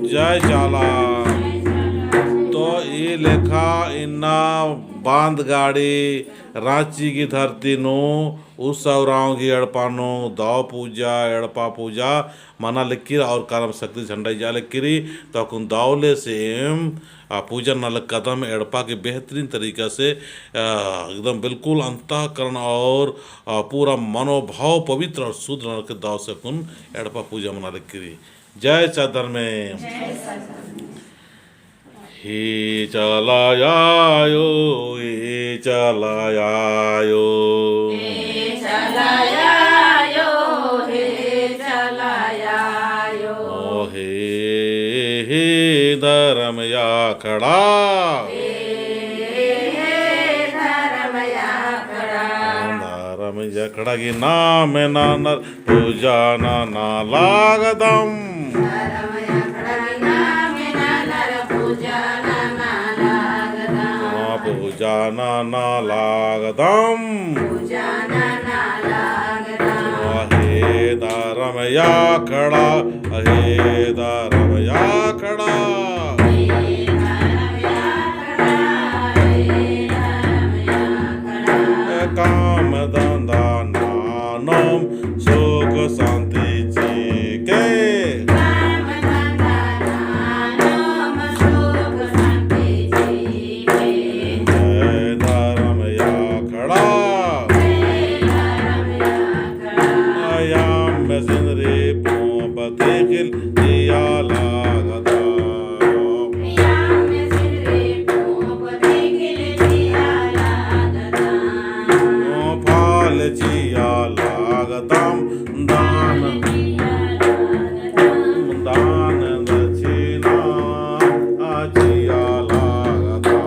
जय जाला। तो ये लेखा इन्ना बांध गाड़ी रांची की धरती नो उत्सवराव की एड़पानो दाव पूजा एड़पा पूजा मना लिखी और कर्म शक्ति झंडा जा लिखी तो कुन दावले से पूजन नल कदम एड़पा के बेहतरीन तरीका से एकदम बिल्कुल अंतःकरण और पूरा मनोभाव पवित्र और शुद्ध नल के दाव से कुन एड़पा पूजा मना लिखी। जय चादर में ही चलायो ही चलायो हे चलायो हे चलायो ओ हे धर्म या खड़ा धर्म या खड़ा की नाम नानर पूजा ना लागदम पूजा ना लागदम हे धर्म या खड़ा हे धर्म या खड़ा काम धंधा नानम सुख शांति जी के धर्म या खड़ा आयाम में सिंदरी पोपते खिल दिया लागदा फाल जिया लागदम दान दान दक्षिणा जिया लागदा